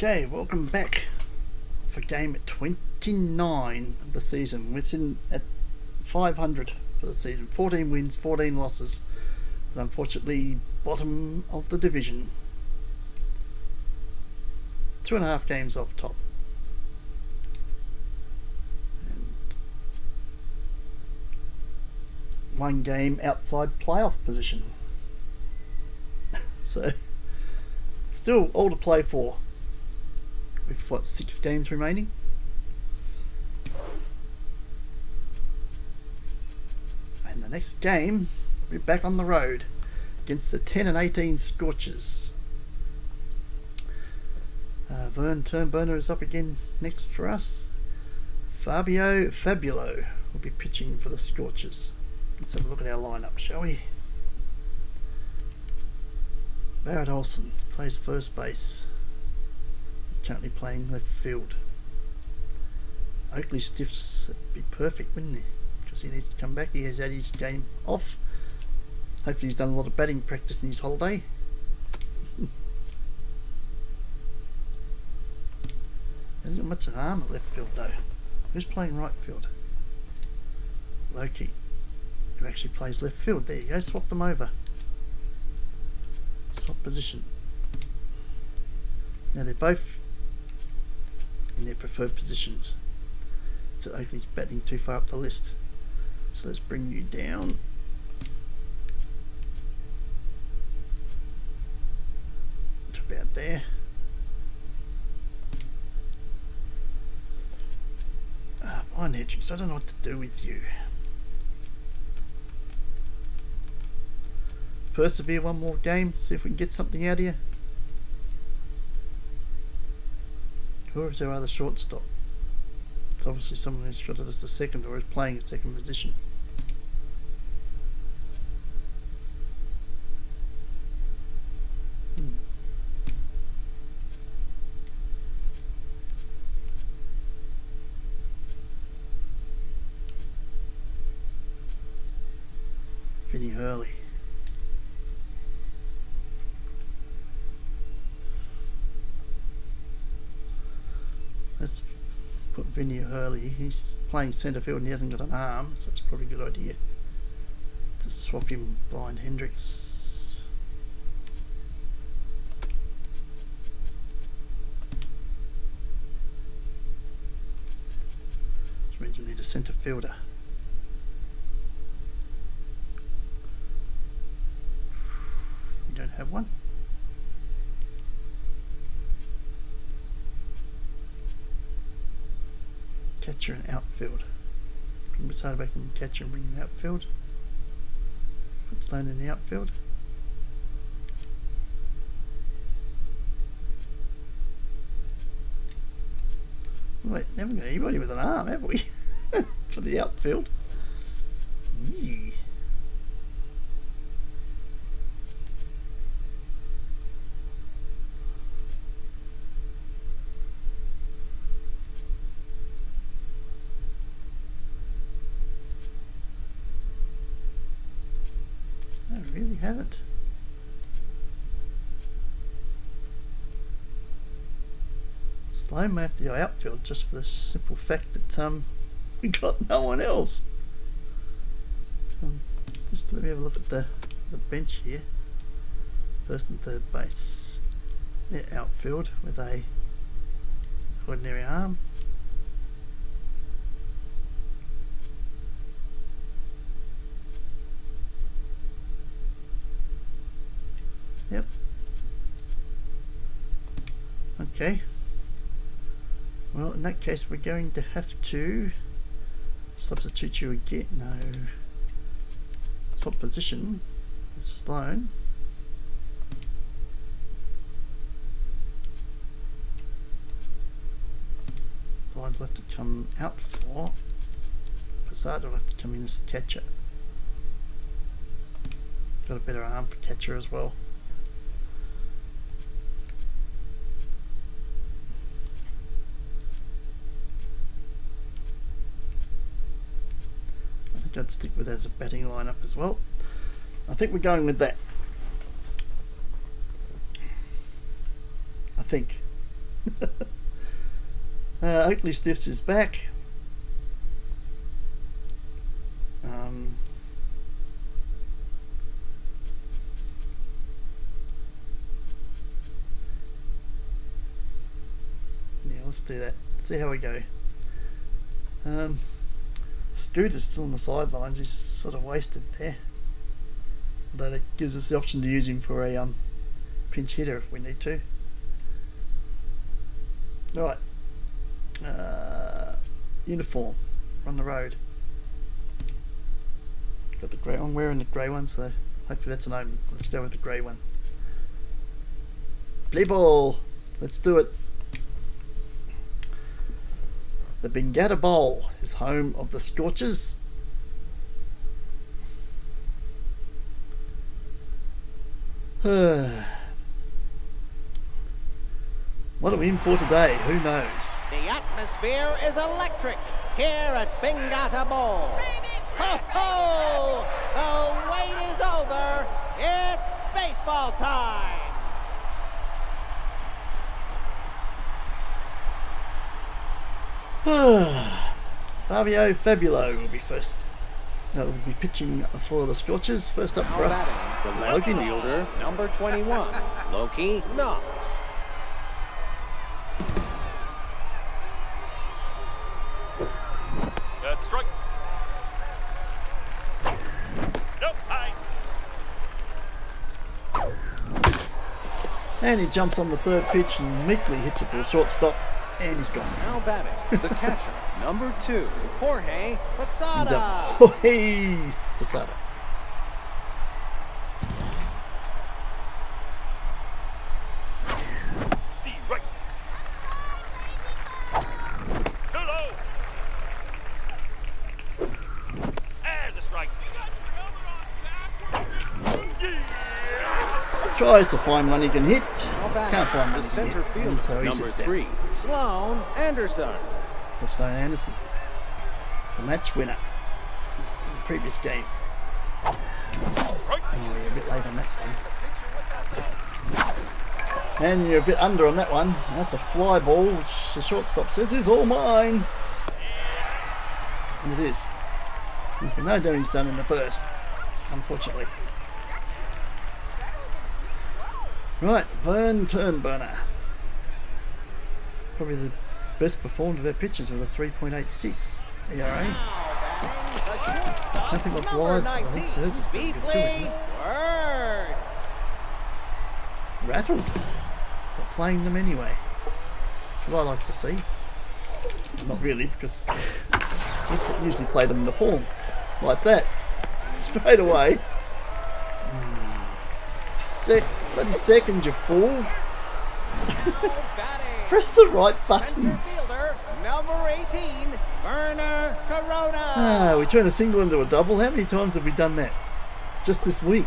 Okay, welcome back for game 29 of the season. We're sitting at 500 for the season. 14 wins, 14 losses. But unfortunately, bottom of the division. 2.5 games off top. And 1 game outside playoff position. So, still all to play for. With what, 6 games remaining? And the next game, we're back on the road against the 10 and 18 Scorchers. Vern Turnburner is up again next for us. Fabio Fabulo will be pitching for the Scorchers. Let's have a look at our lineup, shall we? Barrett Olsen plays first base. Currently playing left field. Oakley Stiffs would be perfect, wouldn't he? Because he needs to come back. He has had his game off. Hopefully he's done a lot of batting practice in his holiday. Hasn't got much of an arm at left field though. Who's playing right field? Loki, who actually plays left field. There you go, swap them over. Swap position. Now they're both in their preferred positions. So Oakley's batting too far up the list. So let's bring you down. To about there. Blind Hedges, I don't know what to do with you. Persevere one more game, see if we can get something out of you. Who is our other shortstop? It's obviously someone who's got it as a second or is playing a second position. Vinny Hurley. Let's put Vinny Hurley. He's playing centre field and he hasn't got an arm, so it's probably a good idea to swap him Blind Hendricks. Which means we need a centre fielder. We don't have one. Catcher and outfield. Bring Masada back in the catcher and bring in the outfield. Put Sloan in the outfield. Wait, haven't got anybody with an arm, have we? For the outfield. Yeah. I really haven't. Sloan may have to go outfield just for the simple fact that we got no one else. Just let me have a look at the bench here. First and third base. They're outfield with a ordinary arm. Yep. Okay. Well, in that case, we're going to have to substitute you again. No. Swap position with Sloan. Blind will have to come out for. Posada will have to come in as the catcher. Got a better arm for catcher as well. I'd stick with as a batting lineup as well. I think we're going with that. I think. Oakley Stiffs is back. Yeah, let's do that. See how we go. Scooter's still on the sidelines. He's sort of wasted there. Though that gives us the option to use him for a pinch hitter if we need to. Right. Uniform. On the road. Got the grey one. I'm wearing the grey one, so hopefully that's an omen. Let's go with the grey one. Play ball. Let's do it. The Bingata Bowl is home of the Scorchers. What are we in for today? Who knows? The atmosphere is electric here at Bingata Bowl. Ho ho! The wait is over. It's baseball time. Fabio Fabulo will be first. Will be pitching for the Scorchers. First up for us, The left fielder, number 21, Loki Knox. That's a strike. Nope, high. And he jumps on the third pitch and meekly hits it to the shortstop, and he's gone. Now batting, the catcher, number 2, Jorge Ends Posada. up, oh hey, Posada. The right. Too low. There's a strike. Tries to find one he can hit. Now batting, Can't find the one he can center hit. fielder, So he number sits down. 3, Sloan Anderson. Stone Anderson, the match winner in the previous game. Right. Oh, you're a bit late on that, son. And you're a bit under on that one. That's a fly ball, which the shortstop says is all mine. And it is. And so no damage done in the first, unfortunately. Right, Vern Turnburner. Probably the best performed of our pitchers with a 3.86 ERA. I don't think what Blythe's, I think hers is pretty good too, isn't it? Word. Rattled. But playing them anyway. That's what I like to see. Not really, because we usually play them in the form. Like that. Straight away. Bloody second, you fool. Press the right buttons. Center fielder, number 18, Werner Corona. We turn a single into a double. How many times have we done that? Just this week.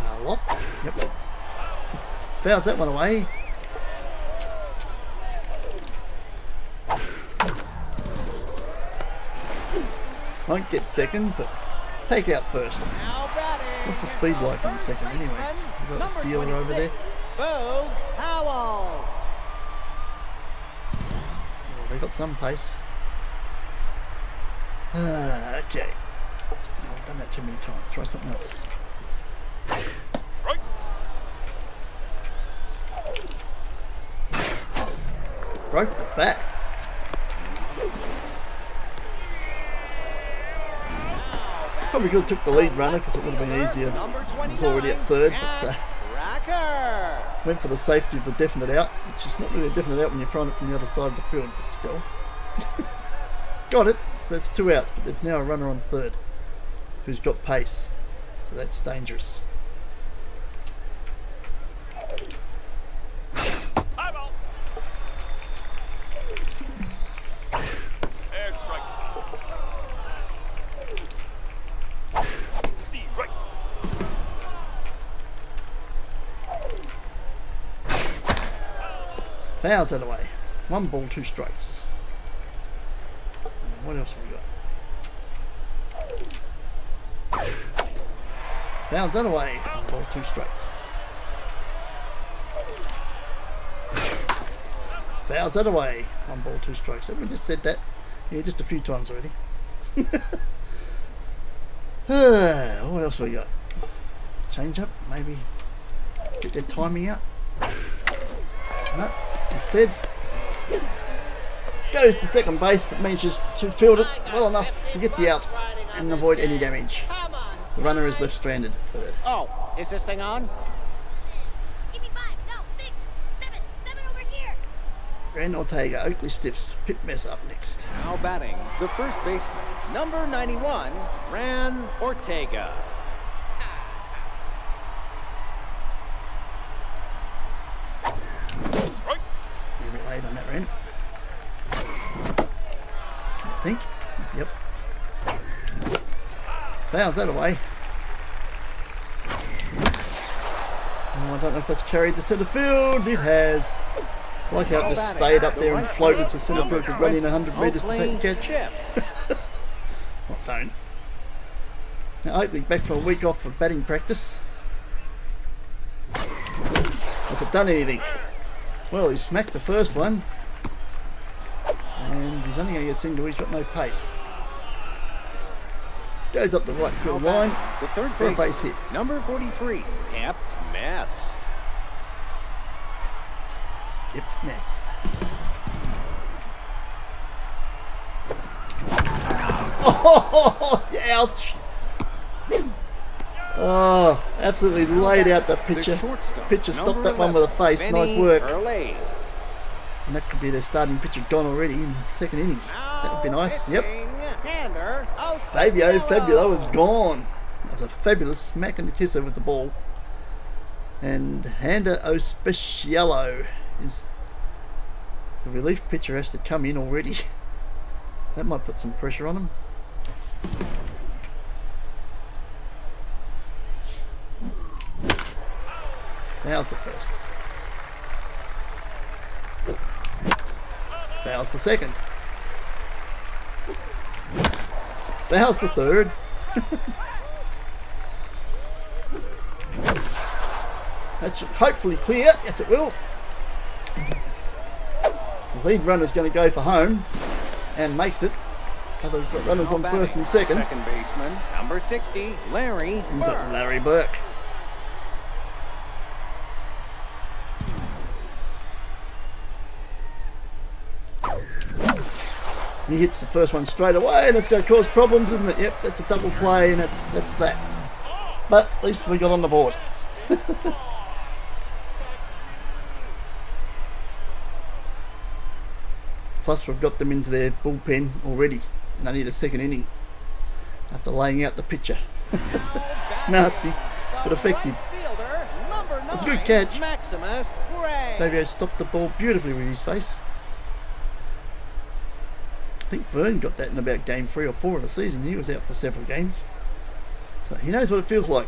A lot. Yep. Fouls that one away. Won't get second, but take out first. Now batting. What's the speed like in the second anyway? We've got the Steeler over there. Boog Howell. Oh, they got some pace. Okay. Oh, I've done that too many times. Try something else. Strike. Broke the bat. Probably could have took the lead runner because it would have been easier. He was already at third, but Cracker. went for the safety of the definite out, which is not really a definite out when you're throwing it from the other side of the field, but still. Got it. So that's 2 outs, but there's now a runner on third who's got pace. So that's dangerous. High ball. There's a strike. The right. Fouls that away. 1 ball, 2 strikes. What else have we got? Fouls that away. 1 ball, 2 strikes. Fouls that away. 1 ball, 2 strikes. Haven't we just said that? Yeah, just a few times already. What else we got? Change up, maybe get their timing out. No, instead goes to second base, but manages to field it well enough to get the out and avoid any damage. The runner is left stranded at third. Oh, is this thing on? Give me 5, no, 6, 7, 7 over here. Ren Ortega, Oakley Stiffs, pit mess up next. Now batting, the first baseman, number 91, Ran Ortega. Strike. You're a bit late on that, Ren. I think. Yep. Fouls that away. Oh, I don't know if that's carried to centre field. It has. I like how it just stayed up there and floated to centre field could run in 100 metres to take the catch. Well, don't. Now Oakley back for a week off for batting practice. Has it done anything? Well, he smacked the first one. And he's only going to get a single, he's got no pace. Goes up the right field line The third for a baseman, base hit. number 43, Camp Mess. Yep, mess. Oh, ouch! Oh, absolutely laid out the pitcher. shortstop, Pitcher stopped number that one with a 11, face. Nice Benny work. Early. And that could be their starting pitcher gone already in the second inning. That would be nice. Yep. Hander, Fabio Fabulo is gone. That was a fabulous smack and kisser with the ball. And Hander Ospeciello is the relief pitcher, has to come in already. That might put some pressure on him. Fouls the first. Fouls the second. Fouls the third. That should hopefully clear. Yes, it will. The lead runner's going to go for home and makes it. Other we've got runners on first and second. Second baseman, number 60, Larry We've got Burke. Larry Burke. He hits the first one straight away, and it's going to cause problems, isn't it? Yep, that's a double play, and that's that. But at least we got on the board. Plus, we've got them into their bullpen already, and only the second inning after laying out the pitcher. Nasty, but effective. Fielder, number 9, It's a good catch. Maximus Gray. Fabio stopped the ball beautifully with his face. I think Vern got that in about game 3 or 4 of the season. He was out for several games. So he knows what it feels like.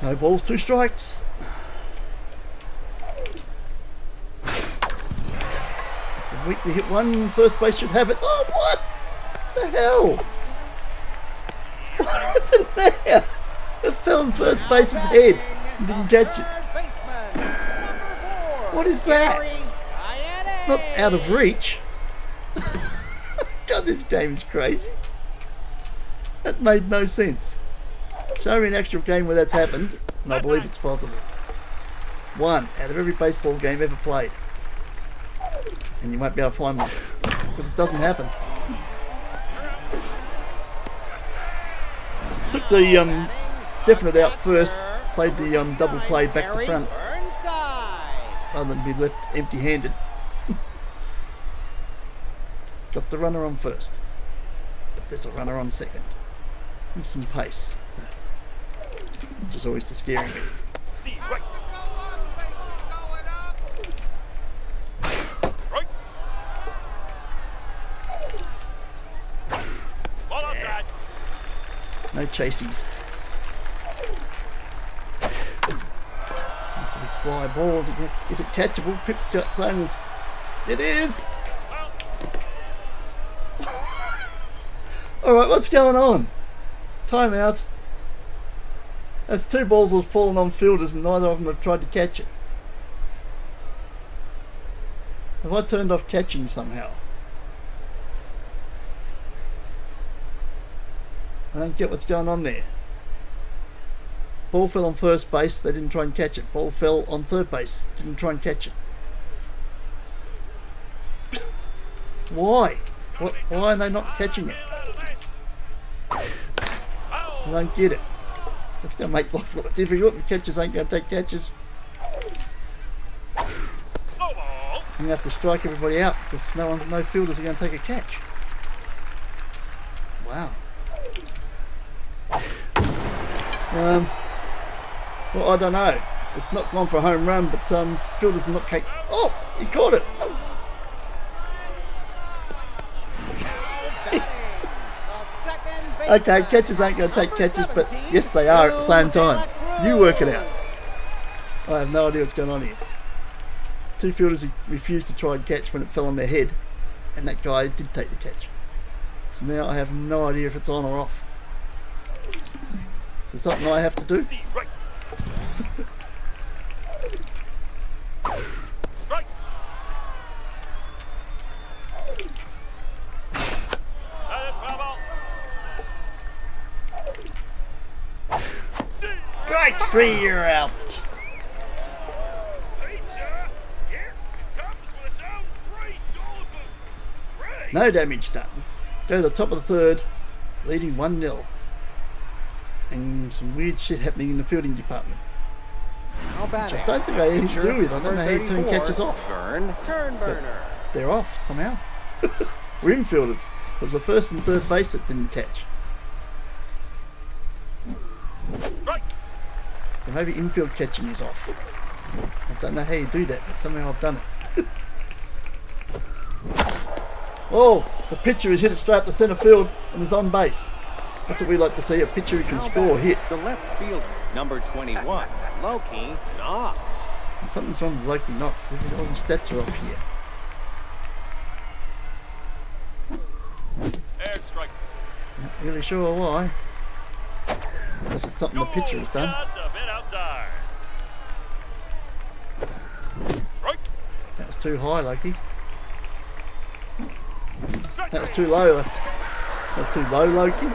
No balls, 2 strikes. It's a weakly hit one. First base should have it. Oh, what the hell? What happened there? It fell on first base's head and didn't catch it. Third baseman, number 4, What is that? Gary Ayane. Not out of reach. God, this game is crazy. That made no sense. Show me an actual game where that's happened, and I believe it's possible. 1 out of every baseball game ever played. And you won't be able to find one, because it doesn't happen. Took the definite out first, played the double play back to front, rather than be left empty-handed. Got the runner on first, but there's a runner on second. With some pace, which is always the scary bit. The right. Strike. Ball outside. No chasies. That's a big fly ball. Is it catchable? Pip's got saying it is. Alright, what's going on? Time out. That's 2 balls that have fallen on fielders and neither of them have tried to catch it. Have I turned off catching somehow? I don't get what's going on there. Ball fell on first base, they didn't try and catch it. Ball fell on third base, didn't try and catch it. Why? Why are they not catching it? I don't get it. That's going to make life a lot difficult. The catchers ain't going to take catches. I'm going to have to strike everybody out because no fielders are going to take a catch. Wow. Well, I don't know. It's not gone for a home run, but fielders not take. Oh, he caught it. Okay, catchers ain't going to take catches, but yes, they are at the same time. You work it out. I have no idea what's going on here. 2 fielders refused to try and catch when it fell on their head, and that guy did take the catch. So now I have no idea if it's on or off. Is there something I have to do? Strike 3, you're out. No damage done. Go to the top of the 3rd, leading 1-0. And some weird shit happening in the fielding department. Which I don't think I had anything to do with. I don't know how you turn catches off. But they're off somehow. We're infielders. It was the 1st and 3rd base that didn't catch. So maybe infield catching is off. I don't know how you do that, but somehow I've done it. Oh, the pitcher has hit it straight up to centre field and is on base. That's what we like to see, a pitcher who can score hit. The left fielder, number 21, Loki Knox. Something's wrong with Loki Knox. All the stats are off here. Not really sure why. This is something the pitcher has done. That was too high, Loki. That was too low. That was too low, Loki.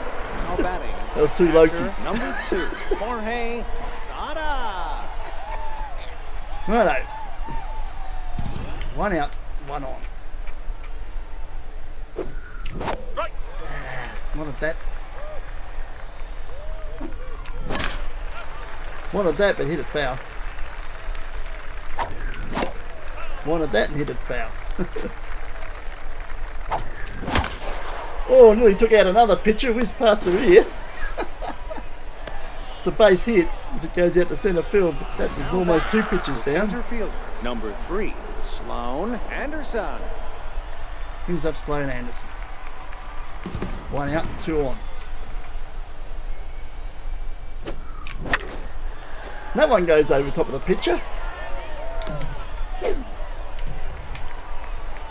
That was too Loki. Number 2, Jorge Posada. Righto. 1 out, 1 on. Wanted that. Wanted that, but hit it foul. Wanted that and hit it foul. Oh, nearly took out another pitcher. Whizzed past her ear. It's a base hit as it goes out to centre field, but that was almost 2 pitches down. Center fielder, number 3, Sloan Anderson. Brings up Sloan Anderson. 1 out, 2 on. That one goes over the top of the pitcher.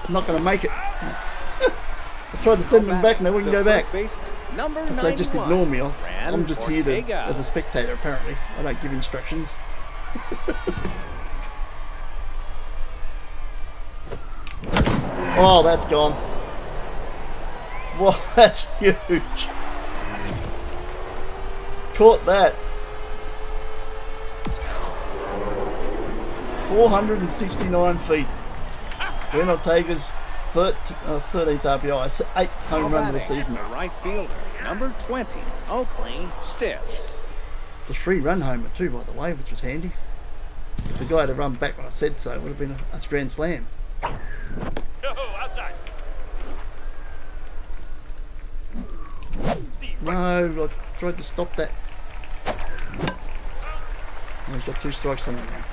Not going to make it. I tried to send them back and they wouldn't go back. Because they just ignore me. I'm just here as a spectator, apparently. I don't give instructions. Oh, that's gone. Wow, that's huge. Caught that. 469 feet. Glenn Ortega's 13th RBI, 8th home run of the season. The right fielder, number 20, Oakley Stiffs. It's a 3-run homer too, by the way, which was handy. If the guy had run back when I said so, it would have been a grand slam. Outside. No, I tried to stop that. Oh, he's got 2 strikes on him now.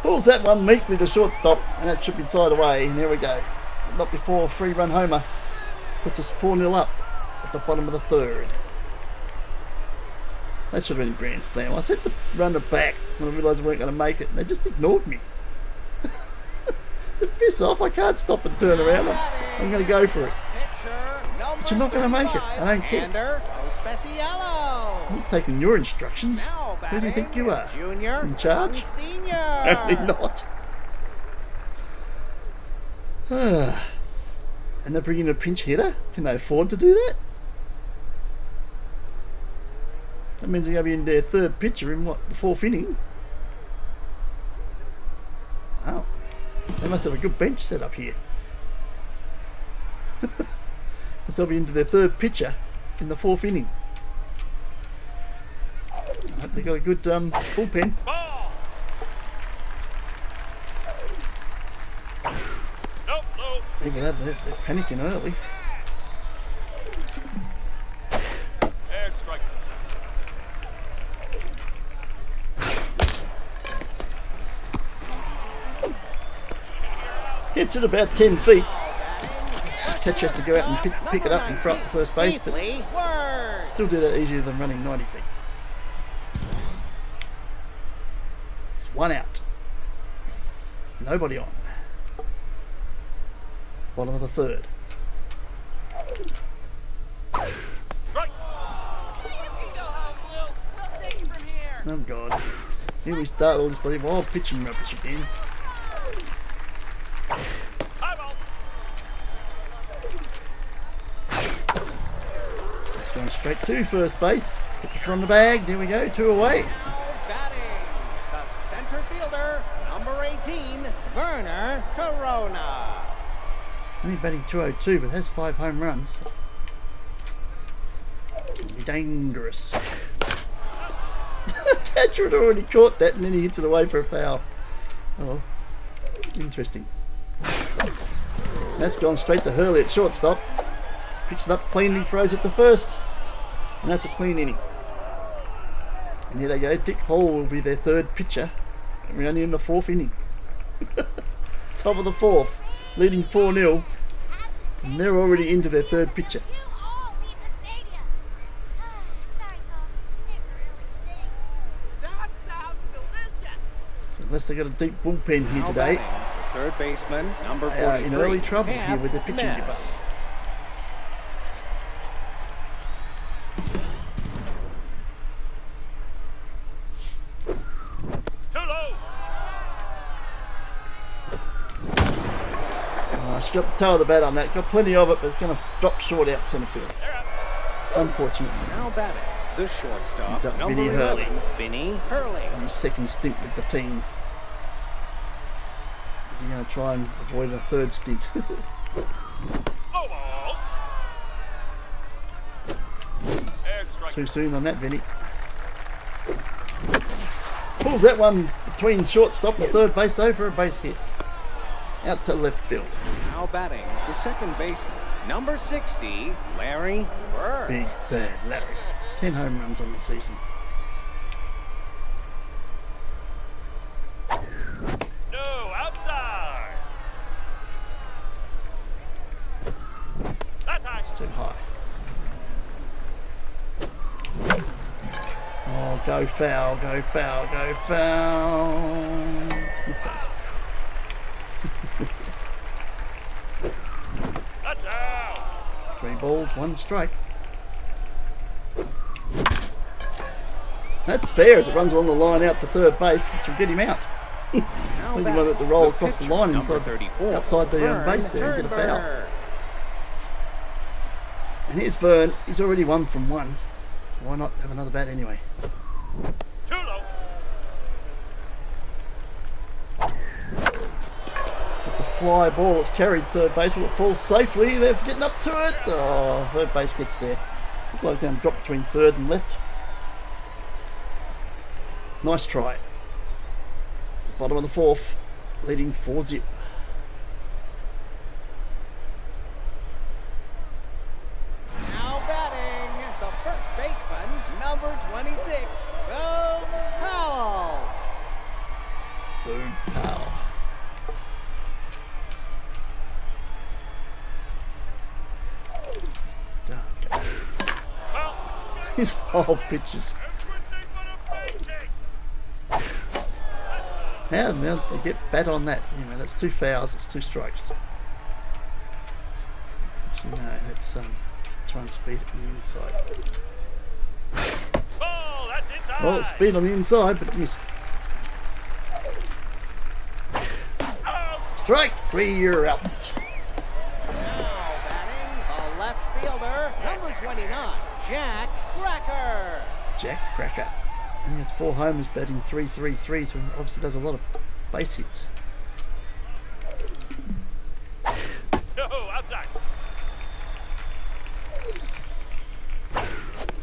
Pulls that one meekly to shortstop, and that should be side away, and there we go. But not before a 3-run homer puts us 4-0 up at the bottom of the 3rd. That should have been a grand slam. I said to run it back when I realised we weren't going to make it, and they just ignored me. Piss off, I can't stop and turn around. I'm going to go for it. But you're not going to make it. I don't care. I'm not taking your instructions. Who do you think you are? In charge? Apparently not. And they're bringing a pinch hitter? Can they afford to do that? That means they're going to be in their third pitcher in what, the fourth inning? Wow. They must have a good bench set up here. Because they'll be into their third pitcher in the fourth inning. I hope they got a good bullpen. Even that, they're panicking early. Hits it about 10 feet. Catcher has to go out and pick it up and throw it to first base, but still do that easier than running 90 feet. It's one out. Nobody on. Bottom of the third. Oh God. Here we start all this bloody wild pitching rubbish again. It's going straight to first base. Pitcher on the bag. There we go. 2 away. Batting, the center fielder, number 18, Werner Corona. Only batting 202, but has 5 home runs. Be dangerous. Catcher had already caught that, and then he hits it away for a foul. Oh, interesting. That's gone straight to Hurley at shortstop. Picks it up cleanly, throws it to first, and that's a clean inning. And here they go. Dick Hall will be their third pitcher. And we're only in the 4th inning. Top of the 4th. Leading 4-0, and they're already into their third pitcher. Sorry, folks. It really stinks. That sounds delicious. So unless they got a deep bullpen here today, The third baseman, number they are 43, in early trouble here with their pitching Ness. department. Too low. She got the toe of the bat on that. Got plenty of it, but it's going to drop short out centre field. Unfortunately. Now batting, the shortstop, Vinny number Hurley. 11, Vinny Hurley. On his second stint with the team. He's going to try and avoid a third stint. Oh, ball. Strike. Too soon on that, Vinny. Pulls that one between shortstop and third base over a base hit. Out to left field. Now batting, the second baseman, number 60, Larry Bird. Big bad Larry. 10 home runs on the season. No, outside. That's high. It's too high. Oh, go foul, go foul, go foul. It does. That's down. 3 balls, 1 strike. That's fair as it runs along the line out to third base, which will get him out. Now He batting, wanted to roll the across the pitcher, line number inside, 34, outside the Vern base there and get a foul. Turnberg. And here's Vern. He's already 1 from 1. So why not have another bat anyway? Too low. It's a fly ball that's carried third base. Will it fall safely? They're getting up to it. Oh, third base gets there. Looks like they're going to drop between third and left. Nice try. Bottom of the 4th, leading 4-0. Now batting, the first baseman, number 26, Boom Powell. Boom Powell. Okay. Well, His whole pitches. everything but a basic. How they get bat on that? You know, that's 2 fouls. It's 2 strikes. Actually, no, let's try and speed it on the inside. Ball, that's inside. Well, it's speed on the inside, but it missed. Out. Strike 3, you're out. Now batting, the left fielder, number 29, Jack Cracker. Jack Cracker. And he has 4 homers, batting .333, so he obviously does a lot of base hits. No, outside.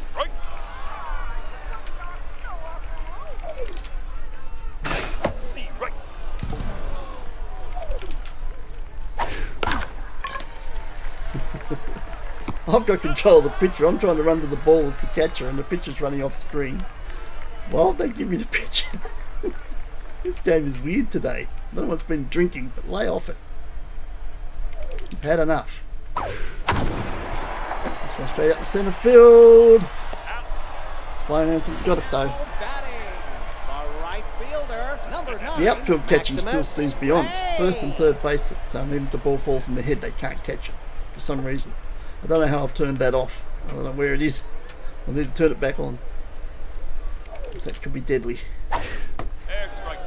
Strike. The right. I've got control of the pitcher. I'm trying to run to the ball as the catcher, and the pitcher's running off screen. Why would they give me the pitcher? This game is weird today. No one's been drinking, but lay off it. I've had enough. This one straight out the centre field. Sloan Anson's got it though. Batting, the right fielder, number 9. The outfield catching still Maximus seems beyond. Ray. First and third base, even if the ball falls in the head, they can't catch it for some reason. I don't know how I've turned that off. I don't know where it is. I need to turn it back on. That could be deadly. Air strike.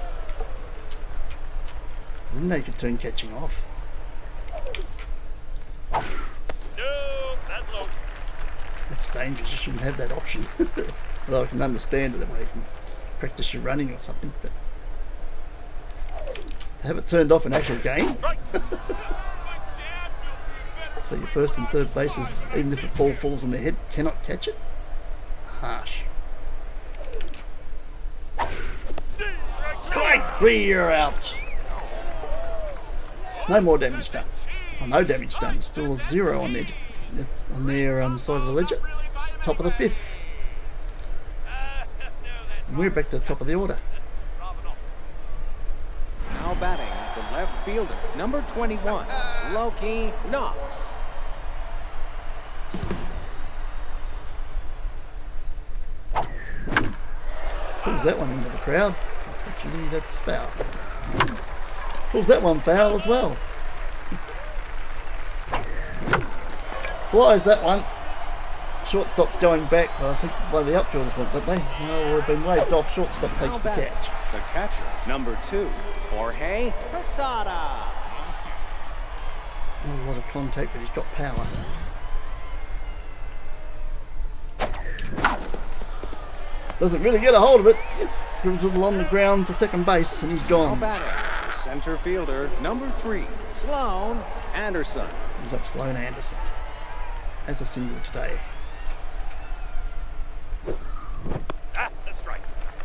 I didn't know you could turn catching off. No, that's low. That's dangerous. You shouldn't have that option. Although I can understand it that way you can practice your running or something. But to have it turned off in actual game, Strike. so your first and third bases, even if the ball falls on their head, cannot catch it. Harsh. Strike 3, you're out. No more damage done. Oh, no damage done. It's still a 0 on their side of the ledger. Top of the 5th. And we're back to the top of the order. Now batting, the left fielder, number 21, Loki Knox. Pulls that one into the crowd. Unfortunately, that's foul. Pulls that one foul as well. Flies that one. Shortstop's going back, but I think one of the outfielders went, didn't they? No, we've been waved off. Shortstop takes the Now batting, catch. the catcher, number 2, Jorge Posada. Not a lot of contact, but he's got power. Doesn't really get a hold of it. Goes it along the ground to second base, and he's Now gone. batting, the center fielder, number 3, Sloan Anderson. He's up Sloan Anderson as a single today. That's a strike.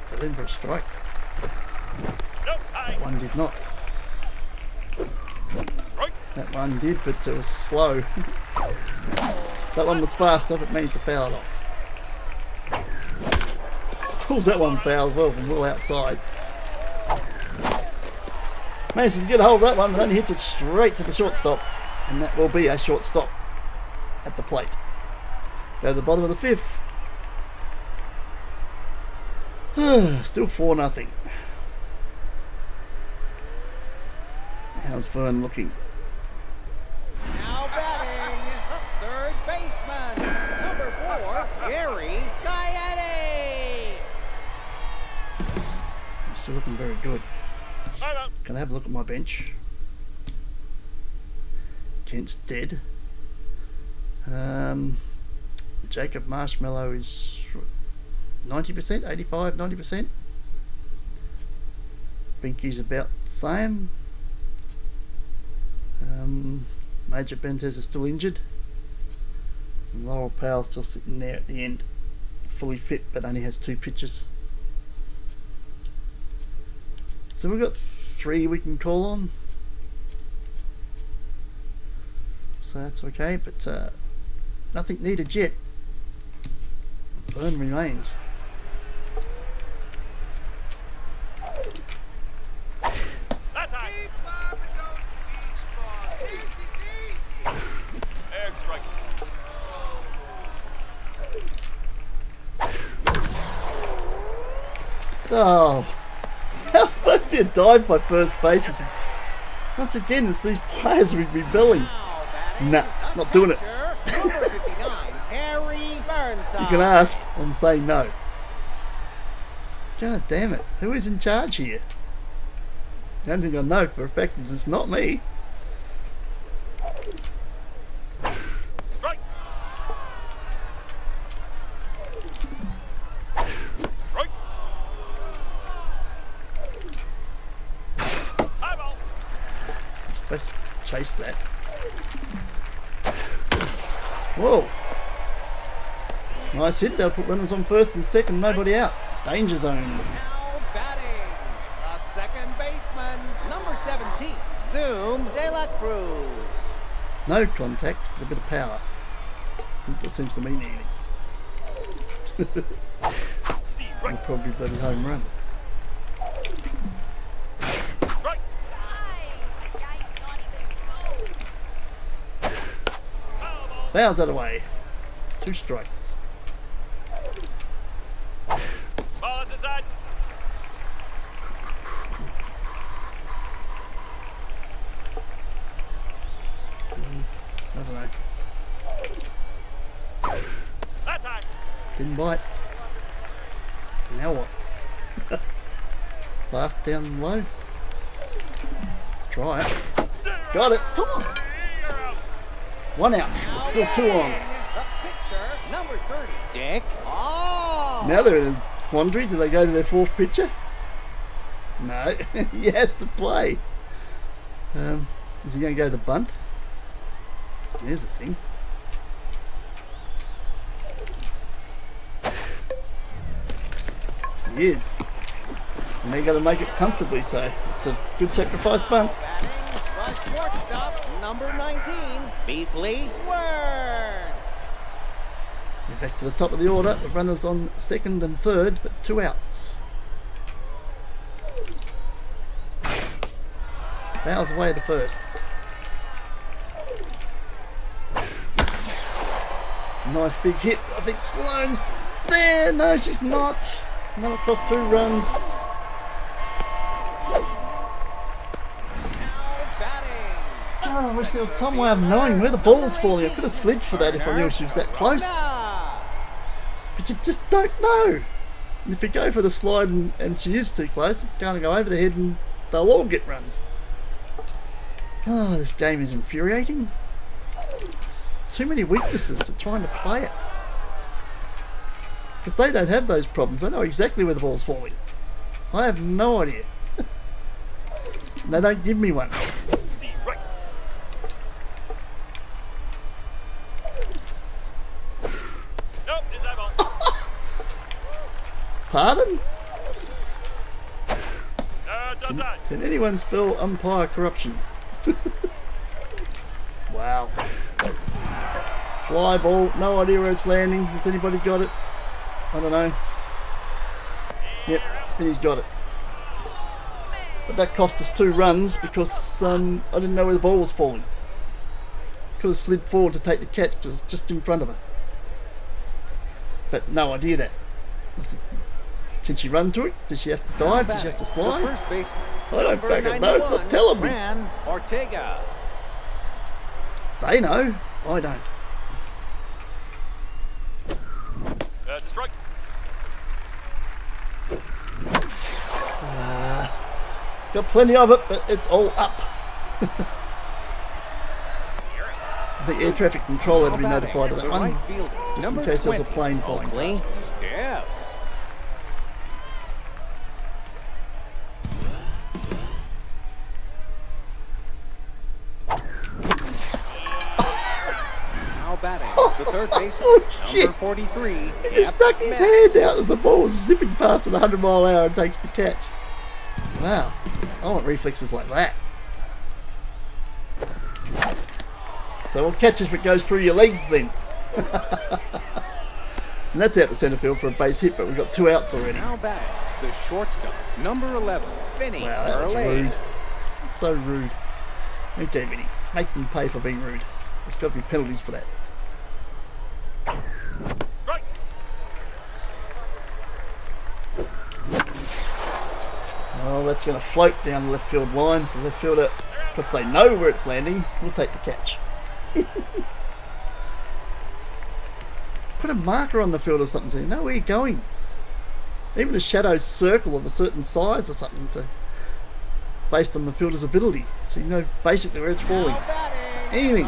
Fell in for a strike. No, high. That one did not. Strike. That one did, but it was slow. That one was faster, but managed to foul it off. Pulls that one foul as well from well outside. Manages to get a hold of that one, but then hits it straight to the shortstop. And that will be a shortstop at the plate. Go to the bottom of the 5th. Still 4-0. How's Fern looking? Now batting, the third baseman, number 4, Gary Gaetti. He's still looking very good. Time out. Can I have a look at my bench? Kent's dead. Jacob Marshmallow is 90%, 85, 90%. Binky's about the same. Major Bentez is still injured. And Laurel Powell's still sitting there at the end, fully fit, but only has 2 pitches. So we've got 3 we can call on. So that's okay, but nothing needed yet. Burn remains. That's high. Air strike. Oh, was supposed to be a dive by first base. Once again, it's these players we'd be billing. Now batting, Nah, the not doing it. catcher, number 59, Harry Burnside. You can ask, I'm saying no. God damn it, who is in charge here? The only thing I know for a fact is it's not me. Strike. Strike. High ball. I'm supposed to chase that. Whoa. Nice hit, they'll put runners on first and second, nobody out. Danger zone. Now batting, the second baseman, number 17, Zoom De La Cruz. No contact, but a bit of power. That seems to mean anything. The I'll right. probably bloody home run. Strike. Not even close. Foul ball. Fouls out of the way. 2 strikes. Ball is inside. I don't know. That's high. Didn't bite. Now what? Fast down low. Try it. Got it. You're out. 1 out. It's still 2 on. The pitcher, number 30, Dick. Oh! Now they're in a quandary. Do they go to their 4th pitcher? No. He has to play. Is he going to go to the bunt? There's the thing. He is. And they got to make it comfortably, so it's a good sacrifice bunt. Batting, the shortstop, number 19, Beef Lee Word. They're back to the top of the order. The runners on second and third, but 2 outs. Fouls away the first. It's a nice big hit. I think Sloane's there. No, she's not. Not across 2 runs. Now batting. God, I wish there was some way of knowing where the ball's falling. I could have slid for that if I knew she was that close. Nah. But you just don't know. And if you go for the slide and she is too close, it's going to go over the head and they'll all get runs. Oh, this game is infuriating. It's too many weaknesses to trying to play it. Because they don't have those problems. They know exactly where the ball's falling. I have no idea. And they don't give me one. The right. Nope, inside ball. Pardon? It's outside. Can anyone spell umpire corruption? Wow. Fly ball, no idea where it's landing. Has anybody got it? I don't know. Yep, Vinny's got it. But that cost us 2 runs because I didn't know where the ball was falling. Could have slid forward to take the catch because it was just in front of her. But no idea that. Can she run to it? Does she have to dive? Does she have to The slide? first baseman, I don't number fucking know. It's not 91, telling me. Fran Ortega. They know. I don't. It's a strike. Got plenty of it, but it's all up. The air traffic control had to be Now notified of batting, that the one. right fielder, Just in number case there was a 20, plane flying Oakley past. Steps. Now batting, the third baseman, Oh, shit. number 43. He just stuck his hand out as the ball was zipping past at 100 mile an hour and takes the catch. Wow. I want reflexes like that. So we'll catch if it goes through your legs then. And that's out the centre field for a base hit, but we've got 2 outs already. Now batting, the shortstop, number 11, Vinny Wow, that was Burley. rude. So rude. Okay, Vinny. Make them pay for being rude. There's got to be penalties for that. Strike. Oh, that's going to float down the left field line, so the left fielder, because they know where it's landing, will take the catch. Put a marker on the field or something so you know where you're going. Even a shadow circle of a certain size or something, so, based on the fielder's ability, so you know basically where it's falling. Anything.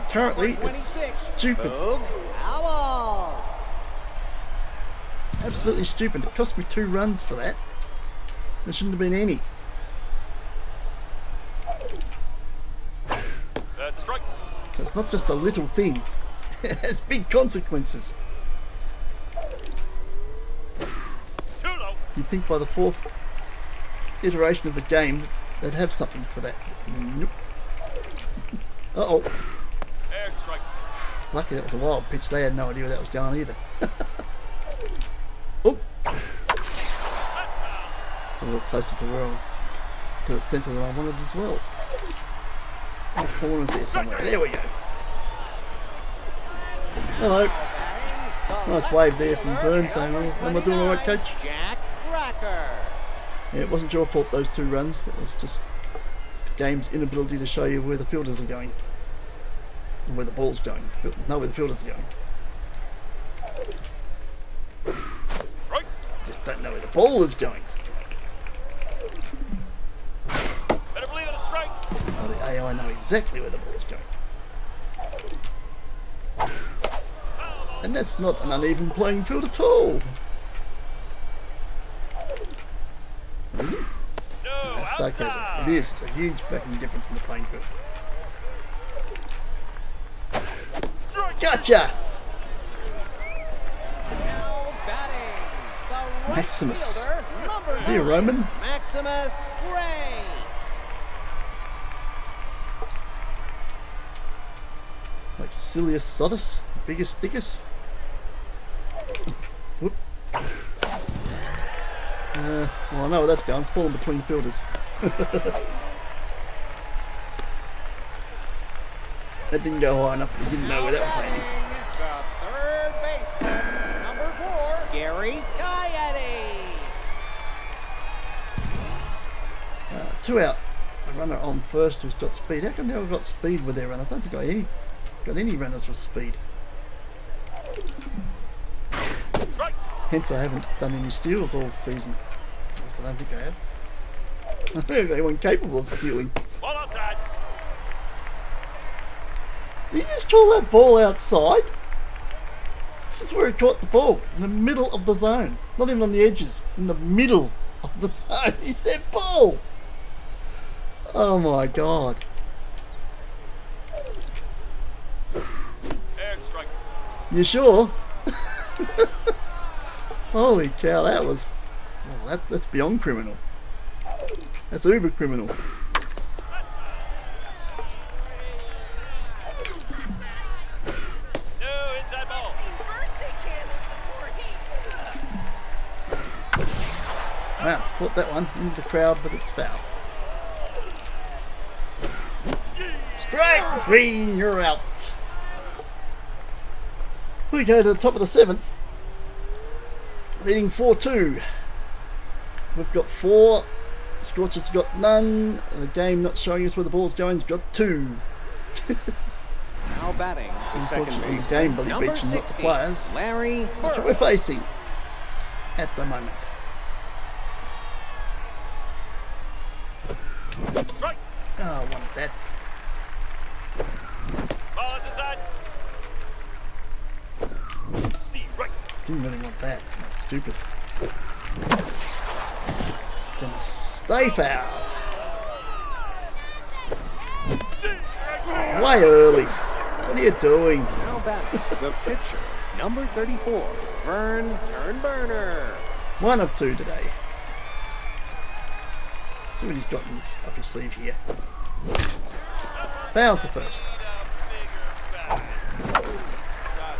Currently, it's stupid. Absolutely stupid. It cost me 2 runs for that. There shouldn't have been any. That's a strike. So it's not just a little thing. It has big consequences. Too low. You'd think by the 4th iteration of the game they'd have something for that. Nope. Uh-oh. There's a strike. Lucky that was a wild pitch. They had no idea where that was going either. Oh. A little closer to the centre than I wanted as well. Oh, corner's there somewhere. There we go. Hello. Nice wave there from Burns saying, well, am I doing all right, coach? Jack Racker. Yeah, it wasn't your fault, those 2 runs. It was just the game's inability to show you where the fielders are going. And where the ball's going. Know where the fielders are going. Strike. Just don't know where the ball is going. Better believe it, a strike. Oh, the AI know exactly where the ball is going. And that's not an uneven playing field at all. Is it? No, That's sarcasm. It is. It's a huge backing difference in the playing field. Strike. Gotcha! Now batting, the right Maximus. fielder, number Is he a 9, Roman? Maximus Gray. Like Silius Sotus? Biggest Dickus? Whoop. Well, I know where that's going. It's falling between fielders. That didn't go high enough. You didn't know where that was landing. The third baseman, number 4, Gary Gaetti. 2 out. A runner on first who's got speed. How come they all got speed with their runners? I don't think I got any runners with speed. Strike. Hence I haven't done any steals all season. At least I don't think I have. I don't think anyone capable of stealing. Ball outside. Did you just call that ball outside? This is where he caught the ball. In the middle of the zone. Not even on the edges. In the middle of the zone. He said ball! Oh my god. There's a strike. You sure? Holy cow, that was... Oh, that's beyond criminal. That's uber criminal. No, inside ball. Wow, caught that one into the crowd, but it's foul. Strike 3, you're out. We go to the top of the 7th. Leading 4-2. We've got 4. Scorcher's got none. The game not showing us where the ball's going. He's got 2. Now batting, the second Unfortunately, baseman, the game bully number beats and not the 60, players. Larry That's what Burke. we're facing at the moment. Strike. Oh, I wanted that. Ball is inside. The right. Didn't really want that. That's stupid. Gonna stay foul. Way early. What are you doing? Now batting, the pitcher, number 34, Vern Turnberner. 1 of 2 today. See what he's got up his sleeve here. Fouls the first.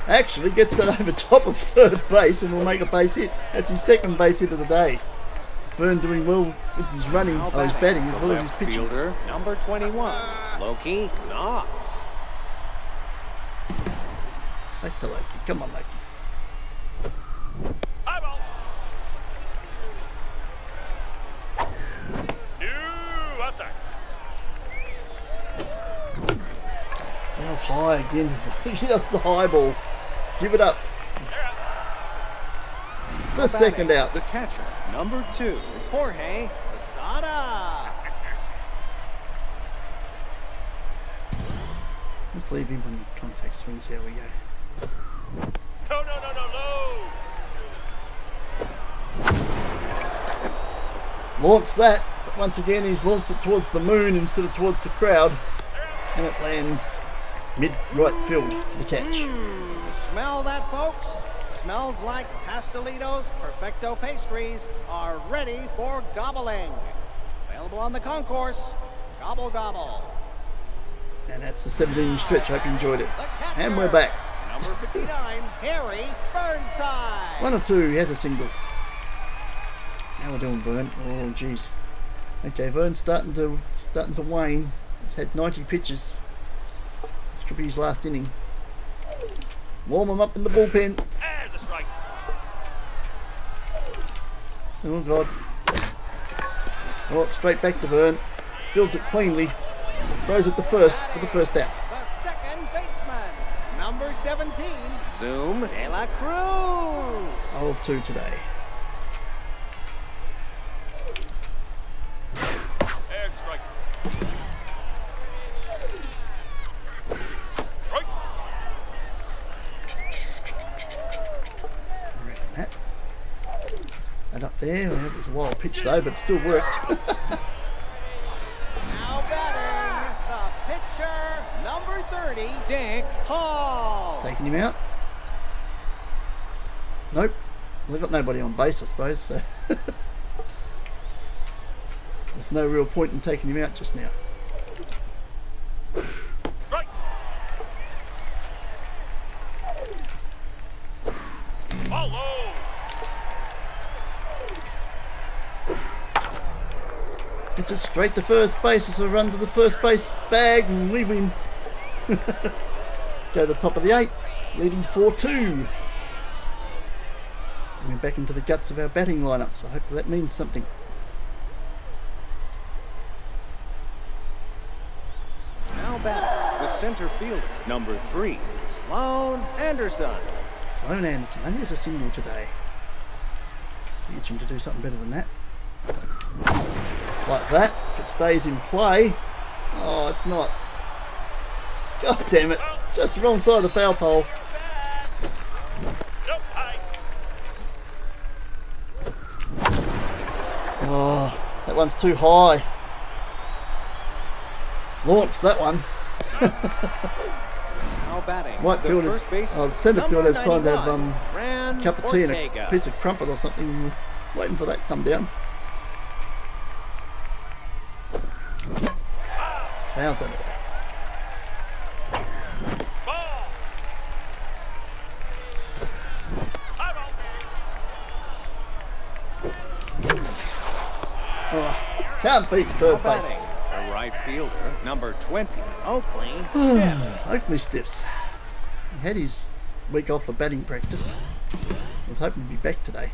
Actually gets that over top of third base and will make a base hit. That's his second base hit of the day. Vern doing well with his running, Now his batting as the well as his left pitching. Fielder, number 21, Loki Knox. Back to Loki. Come on, Loki. High ball. again. Just the high ball. Give it up. It's the second out. The catcher, number 2, Jorge Posada. Let's leave him when the contact swings. Here we go. No, no, no, no, no. Launched that, but once again he's launched it towards the moon instead of towards the crowd, and it lands mid-right field for the catch. Smell that, folks? Smells like Pastelitos Perfecto pastries are ready for gobbling. Available on the concourse. Gobble, gobble. And that's the 17 stretch. Hope you enjoyed it. The catcher, And we're back. Number 59, Harry Burnside. 1 or 2, he has a single. How we doing, Vern? Oh, jeez. Okay, Vern's starting to wane. He's had 90 pitches. This could be his last inning. Warm him up in the bullpen. There's a strike. Oh God. Oh, straight back to Vern. Fields it cleanly. Throws it to first for the first out. The second baseman, number 17, Zoom de la Cruz. 0 of 2 today. There's a strike. Strike. I reckon that. And up there, well, it was a wild pitch though, but it still worked. Now batting, the pitcher, number 30, Dick Hall. Taking him out. Nope. They've got nobody on base, I suppose, so there's no real point in taking him out just now. Strike. Ball low. It's a straight to first base. It's a run to the first base bag, and we win. Go to the top of the 8th, leading 4-2. And we're back into the guts of our batting lineup, so hopefully that means something. Now batting, the center fielder, number 3, Sloan Anderson. Sloan Anderson only has a single today. Be itching to do something better than that. Like that. If it stays in play. Oh, it's not. God damn it. Just the wrong side of the foul pole. Nope. High. Oh, that one's too high. Launched that one. Now batting, Right the fielders, first baseman, centre number fielders time to have 91, a Fran cup of tea and Ortega. a piece of crumpet or something. Waiting for that to come down. Bounce that away. Ball. High ball. Oh, can't beat third Now base. batting, the right fielder, number 20, Oakley Stiff. Oakley Stiffs. He had his week off for batting practice. I was hoping to be back today.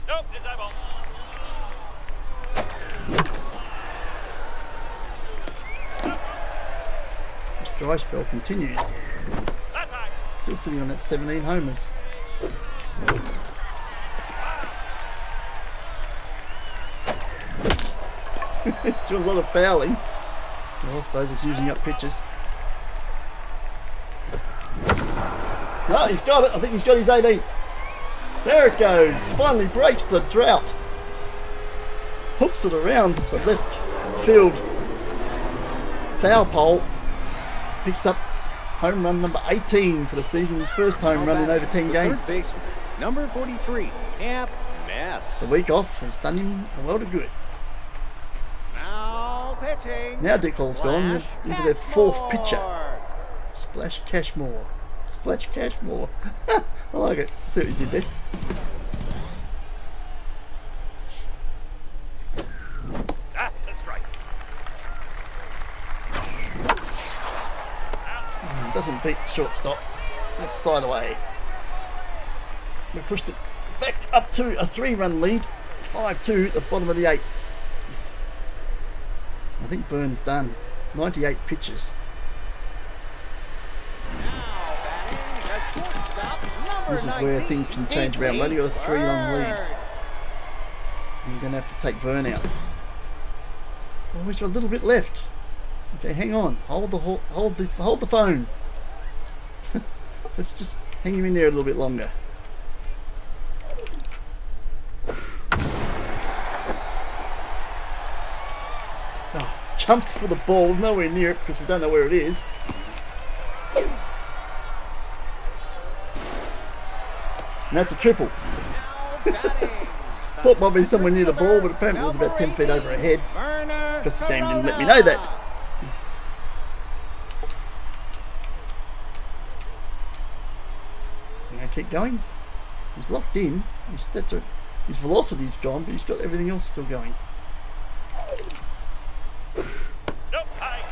Nope. It's high ball. This dry spell continues. That's high. Still sitting on that 17 homers. Still a lot of fouling. Well, I suppose it's using up pitches. No, he's got it. I think he's got his 18th. There it goes. Finally breaks the drought. Hooks it around the left field foul pole. Picks up home run number 18 for the season. His first home Now run in batting, over 10 the games. Third baseman, number 43, Camp Mess. The week off has done him a world of good. Now pitching. Now Dick Hall's gone Splash into their fourth Cashmore. pitcher. Splash Cashmore. Splash Cashmore. I like it. See what you did there. That's a strike. Doesn't beat shortstop. Let's slide away. We pushed it back up to a 3-run lead. 5-2 at the bottom of the 8th. I think Burns done. 98 pitches. This is where things can change around. We've only got a 3-run lead. And we're going to have to take Vern out. Oh, we've got a little bit left. Okay, hang on. Hold the phone. Let's just hang him in there a little bit longer. Oh, jumps for the ball, nowhere near it because we don't know where it is. And that's a triple. Thought might be somewhere near the ball, but apparently it was about 10 feet over her head. Because the game didn't let me know that. I'm going to keep going. He's locked in. His velocity's gone, but he's got everything else still going. Nope, high.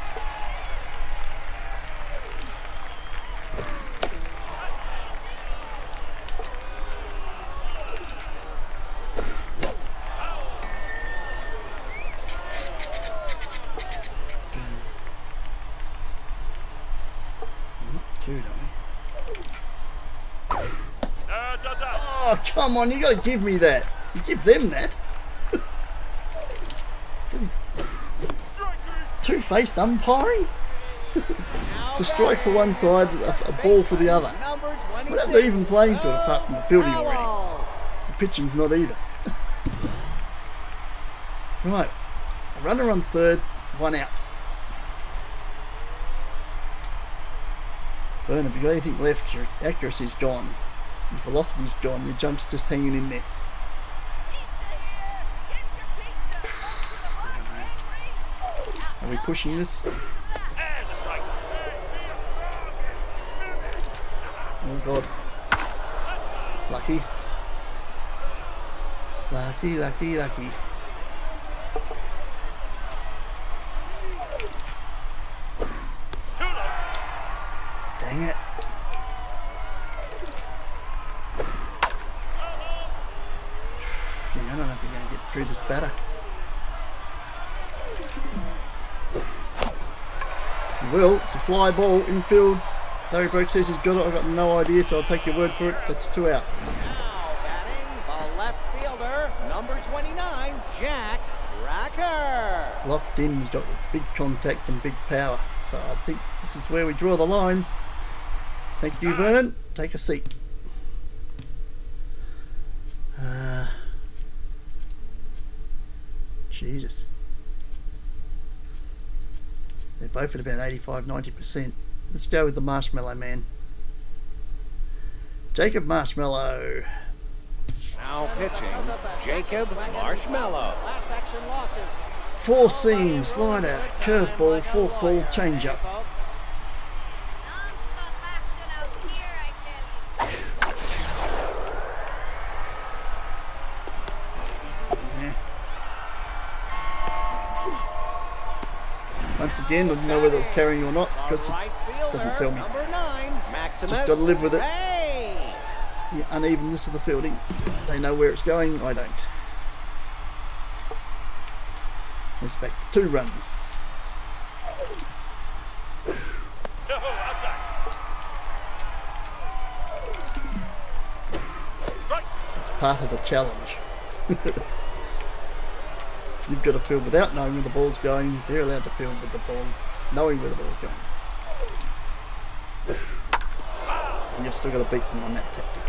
Oh, come on, you got to give me that. You give them that. Two-faced umpiring? It's a strike for one side, a ball for the other. We're not even playing field apart from the fielding already. The pitching's not either. Right, a runner on third, one out. Vern, have you got anything left? Your accuracy's gone. Your velocity's gone. Your jump's just hanging in there. Are we pushing this? Oh God. Lucky. Lucky, lucky, lucky. Dang it. I don't know if we're going to get through this batter. We will. It's a fly ball infield. Larry Broke says he's got it. I've got no idea, so I'll take your word for it. That's 2 out. Now batting the left fielder, number 29, Jack Racker. Locked in. He's got big contact and big power. So I think this is where we draw the line. Thank you, Vern. Take a seat. Jesus. They're both at about 85-90%. Let's go with the Marshmallow Man. Jacob Marshmallow. Now pitching, Jacob Marshmallow. Last action lawsuit. 4 seam, slider, curveball, forkball, changeup. Non-stop action out here, I tell you. Yeah. Once again, I don't know whether it's carrying or not because it doesn't tell me. Number 9, Maximus. Just got to live with it. Hey. The unevenness of the fielding. They know where it's going, I don't. It's back to 2 runs. No, outside. Right. It's part of the challenge. You've got to field without knowing where the ball's going. They're allowed to field with the ball knowing where the ball's going. And you've still got to beat them on that tactic.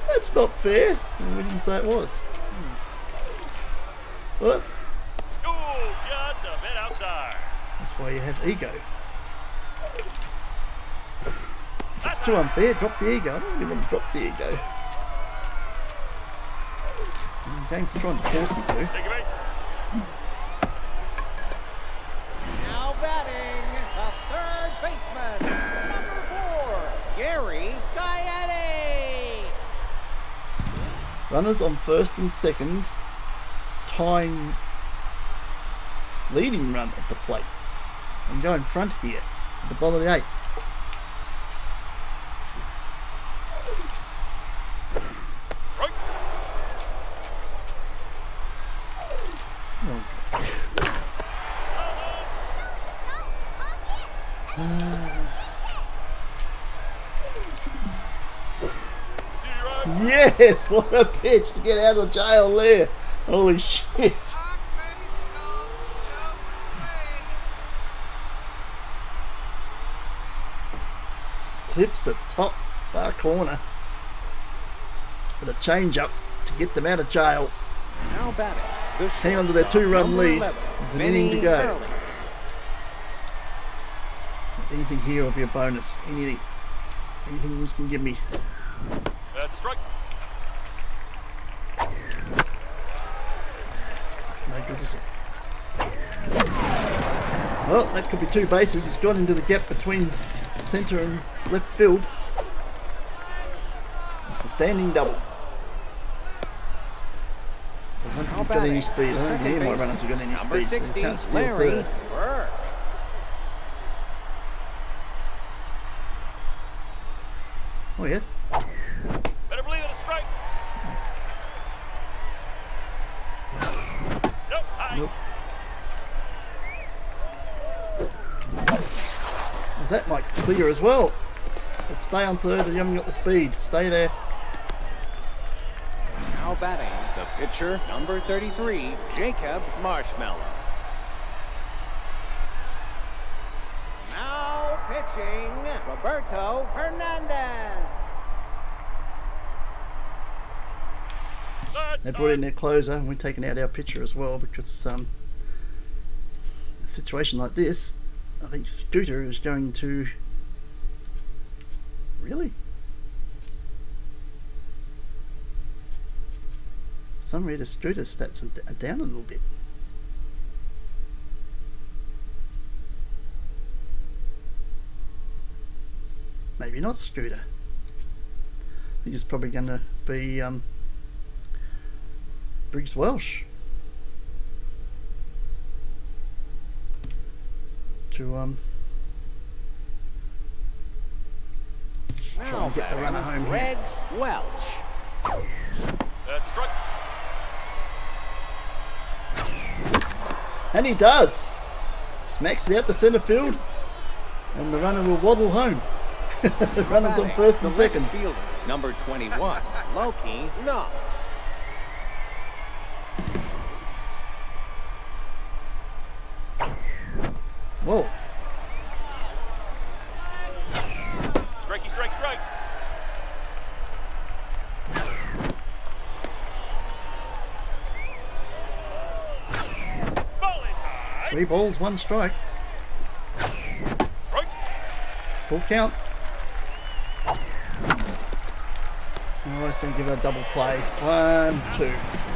That's not fair. We didn't say it was. What? Oh, just a bit outside. That's why you have ego. If it's too unfair, drop the ego. I don't really want to drop the ego. The game's trying to force me to. Take a base. Now batting the third baseman, number 4, Gary Gaetti. Runners on first and second. Time leading run at the plate. And go in front here at the bottom of the 8th. Strike. Yes, what a pitch to get out of jail there. Holy shit. Clips the top bar corner with a change up to get them out of jail. Now batting, the Hang on to their shortstop, 2-run number lead 11, with an inning to Vinny go. Early. Anything here will be a bonus. Anything this can give me. That's a strike. That's no good, is it? Well, that could be 2 bases. It's got into the gap between centre and left field. It's a standing double. I don't think he's got any speed. I don't think any of my runners have got any Number speed, so 16, he can't steal Larry third. Burke. Oh, yes. Better believe it, a strike. Nope, high. Nope. Well, that might clear as well. But stay on third, you haven't got the speed. Stay there. Now batting, the pitcher, number 33, Jacob Marshmallow. Now pitching, Roberto Hernandez. That's They brought in their closer, and we've taken out our pitcher as well because a situation like this, I think Scooter is going to. Really? For some reason, Scooter stats are down a little bit. Maybe not Scooter. I think it's probably going to be Briggs Welsh to try and get the runner home here. Rex Welch. a strike. And he does. Smacks it out to centre field, and the runner will waddle home. The runner's on first and The left second. fielder, number 21, Loki Knox. Whoa. Strikey, strike, strike. Ball is high. 3 balls, 1 strike. Strike. Full count. I was going to give it a double play. 1, 2.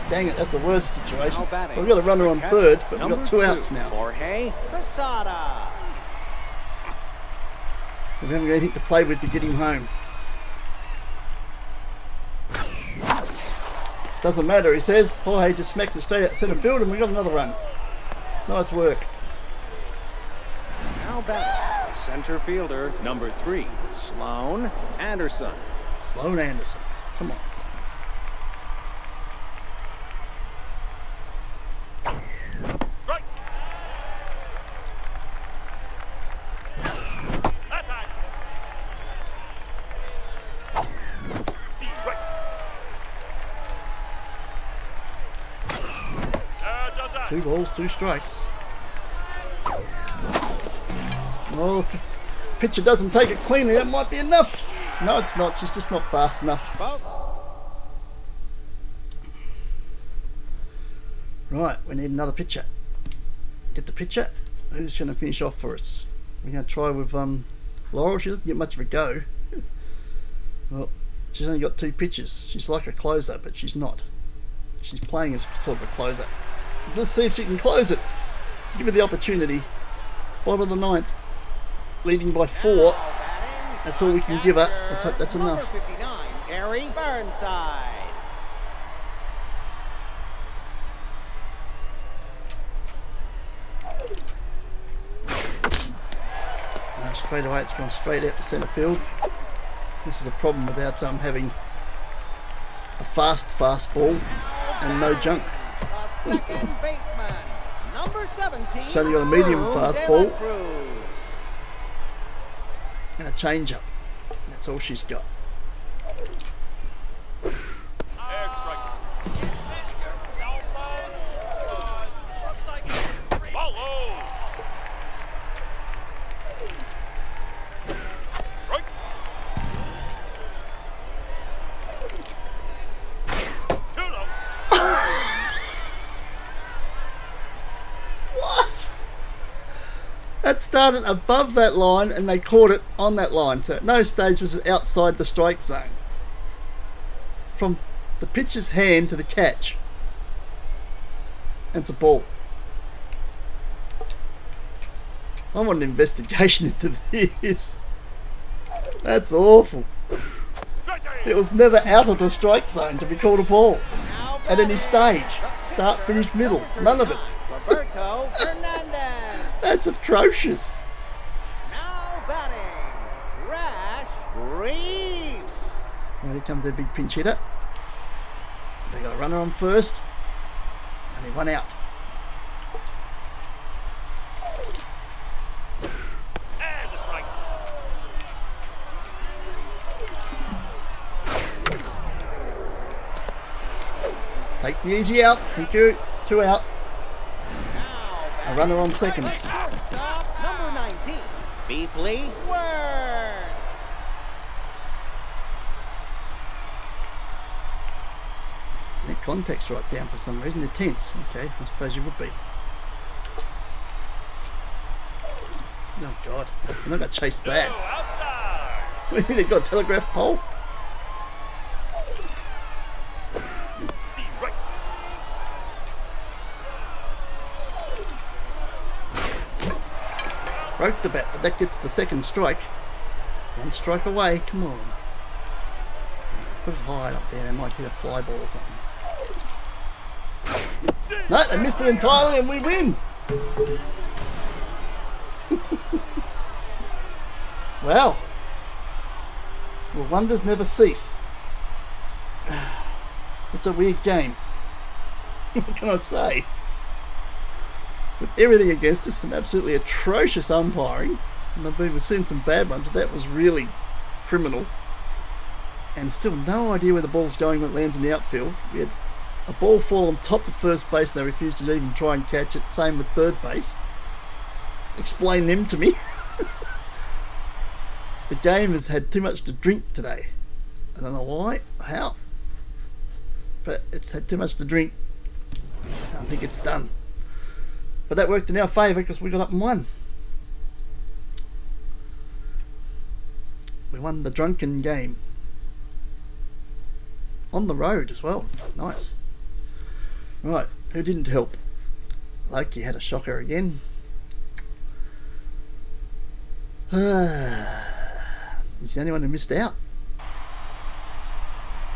Dang it, that's the worst situation. Now batting, We've got a runner on catch, third, but we've number got 2 2, outs now. Jorge Posada. We haven't got anything to play with to get him home. Doesn't matter, he says. Jorge just smacks it straight out centre field and we got another run. Nice work. Now batting, center fielder, number 3, Sloan Anderson. Sloan Anderson. Come on, Sloan. Strike. That's high. Deep right. That's outside. 2 balls, 2 strikes. Well, if the pitcher doesn't take it cleanly, that might be enough. No, it's not. She's just not fast enough. Right, we need another pitcher. Get the pitcher. Who's going to finish off for us? We're going to try with Laurel. She doesn't get much of a go. Well, she's only got 2 pitches. She's like a closer, but she's not. She's playing as sort of a closer. Let's see if she can close it. Give her the opportunity. Bottom of the 9th. Leading by 4. That's all we can give her. Let's hope that's Number enough. 59, Harry Burnside. Straight away, it's gone straight out to centre field. This is a problem without having a fast ball and no junk. The second baseman, number 17. She's only got a medium Drew fast De ball. La Cruz. And a change up. That's all she's got. That started above that line and they caught it on that line. So at no stage was it outside the strike zone. From the pitcher's hand to the catch. It's a ball. I want an investigation into this. That's awful. It was never out of the strike zone to be called a ball. At any stage. Start, finish, middle. None of it. Roberto Fernandez. That's atrocious. Now batting, Rash Reeves. Well, here comes their big pinch hitter. They got a runner on first. And he won out. And a strike. Take the easy out. Thank you. 2 out. Now A runner on second. shortstop, number 19, Beefly Word. Their contact's right down for some reason. They're tense. Okay, I suppose you would be. Oh God, I'm not going to chase No, that. outside. We need to got a telegraph pole. The right. Broke the bat, but that gets the second strike. 1 strike away. Come on. Put it high up there. They might hit a fly ball or something. No, they missed it entirely, and we win. Well, wonders never cease. It's a weird game. What can I say? With everything against us, some absolutely atrocious umpiring, and we've seen some bad ones, but that was really criminal. And still no idea where the ball's going when it lands in the outfield. We had a ball fall on top of first base and they refused to even try and catch it. Same with third base. Explain them to me. The game has had too much to drink today. I don't know why, how, but it's had too much to drink. I think it's done. But that worked in our favour because we got up and won. We won the drunken game. On the road as well. Nice. Right, who didn't help? Loki had a shocker again. He's the only one who missed out.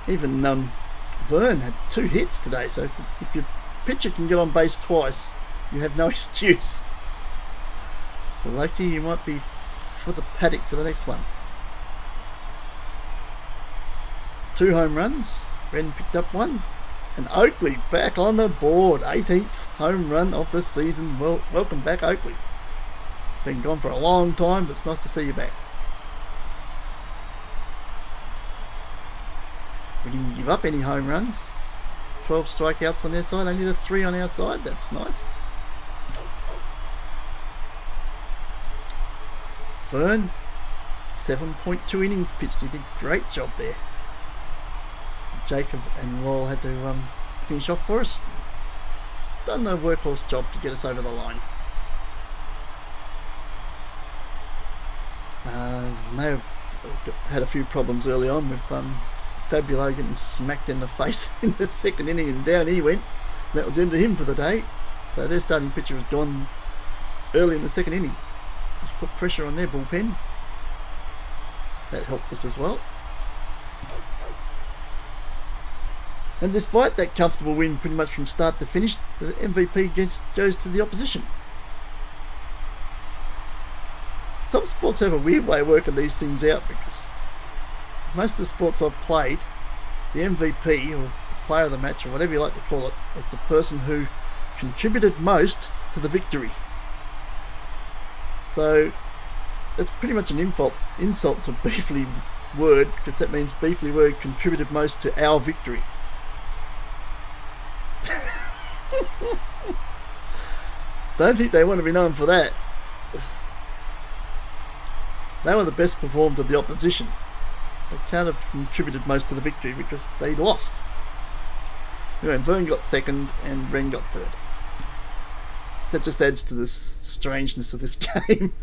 Even Vern had 2 hits today, so if your pitcher can get on base twice, you have no excuse. So Loki, you might be for the paddock for the next one. 2 home runs. Ren picked up 1. And Oakley back on the board. 18th home run of the season. Well, welcome back, Oakley. Been gone for a long time, but it's nice to see you back. We didn't give up any home runs. 12 strikeouts on their side, only the 3 on our side. That's nice. Vern, 7.2 innings pitched. He did a great job there. Jacob and Laurel had to finish off for us. Done the workhorse job to get us over the line. They've had a few problems early on with Fabulo getting smacked in the face in the second inning, and down he went. That was the end of him for the day. So their starting pitcher was gone early in the second inning, which put pressure on their bullpen. That helped us as well. And despite that comfortable win pretty much from start to finish, the MVP goes to the opposition. Some sports have a weird way of working these things out, because most of the sports I've played, the MVP or the player of the match or whatever you like to call it, was the person who contributed most to the victory. So it's pretty much an insult to Beefly Word, because that means Beefly Word contributed most to our victory. Don't think they want to be known for that. They were the best performed of the opposition. They can't have contributed most to the victory because they lost. Anyway, Vern got second and Ren got third. That just adds to this strangeness of this game.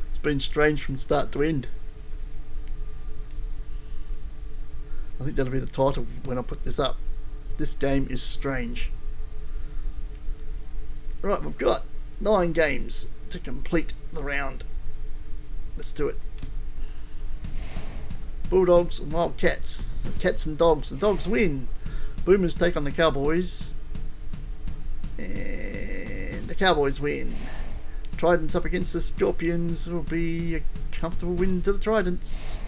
It's been strange from start to end. I think that'll be the title when I put this up. This game is strange. Right, we've got 9 games to complete the round. Let's do it. Bulldogs and Wildcats. The Cats and Dogs. The Dogs win. Boomers take on the Cowboys. And the Cowboys win. Tridents up against the Scorpions. Will be a comfortable win to the Tridents.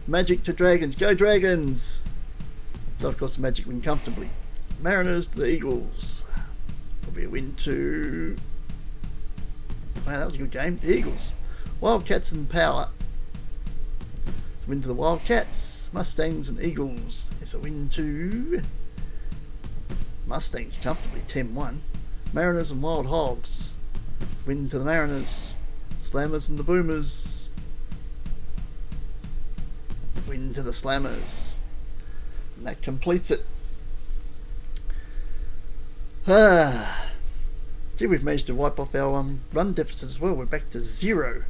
Magic to Dragons. Go Dragons! So of course the Magic win comfortably. Mariners to the Eagles. Will be a win to... Wow, that was a good game. The Eagles. Wildcats and Power. Win to the Wildcats. Mustangs and Eagles is a win to Mustangs comfortably 10-1. Mariners and Wild Hogs. Win to the Mariners. Slammers and the Boomers. Win to the Slammers. And that completes it. Gee, we've managed to wipe off our run deficit as well. We're back to 0.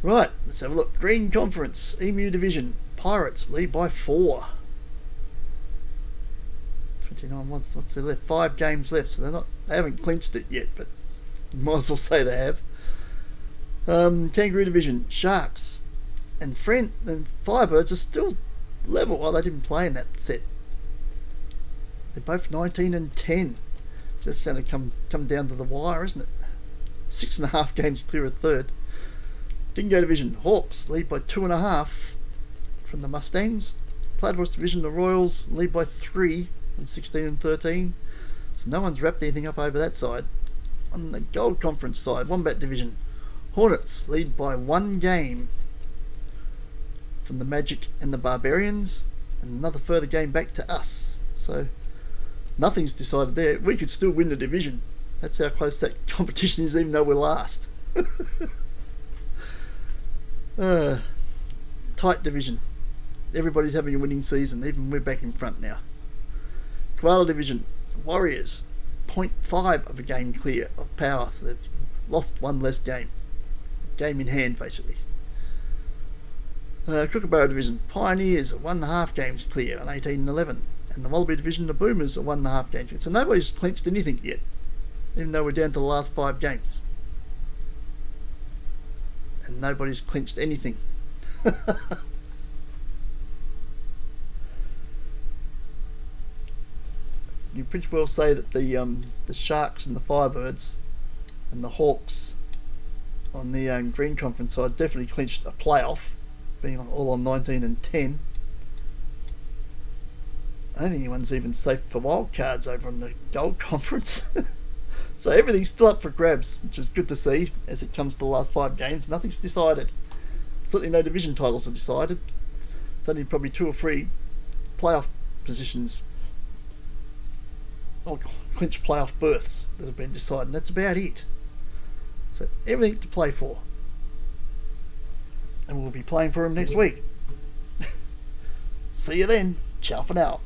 Right, let's have a look. Green Conference, Emu Division. Pirates lead by 4. 29 what's there left? 5 games left, so they haven't clinched it yet, but you might as well say they have. Kangaroo Division, Sharks and Firebirds are still level. Well, they didn't play in that set. They're both 19 and 10. Just going to come down to the wire, isn't it? 6.5 games clear of third. Dingo Division, Hawks lead by 2.5 from the Mustangs. Platypus Division, the Royals lead by 3 on 16 and 13. So no one's wrapped anything up over that side. On the Gold Conference side, Wombat Division, Hornets lead by 1 game from the Magic and the Barbarians, and another further game back to us. So nothing's decided there. We could still win the division. That's how close that competition is, even though we're last. Tight division. Everybody's having a winning season, even we're back in front now. Koala Division, Warriors, 0.5 of a game clear of Power, so they've lost 1 less game. Game in hand, basically. Kookaburra Division, Pioneers are 1.5 games clear on 18 and 11. And the Wallaby Division, the Boomers are 1.5 games clear. So nobody's clinched anything yet, even though we're down to the last 5 games. And nobody's clinched anything. You pretty well say that the Sharks and the Firebirds and the Hawks on the Green Conference side definitely clinched a playoff, being all on 19 and 10. I don't think anyone's even safe for wild cards over on the Gold Conference. So everything's still up for grabs, which is good to see as it comes to the last 5 games. Nothing's decided. Certainly no division titles are decided. It's only probably 2 or 3 playoff positions or clinch playoff berths that have been decided, and that's about it. So everything to play for. And we'll be playing for them next week. See you then. Ciao for now.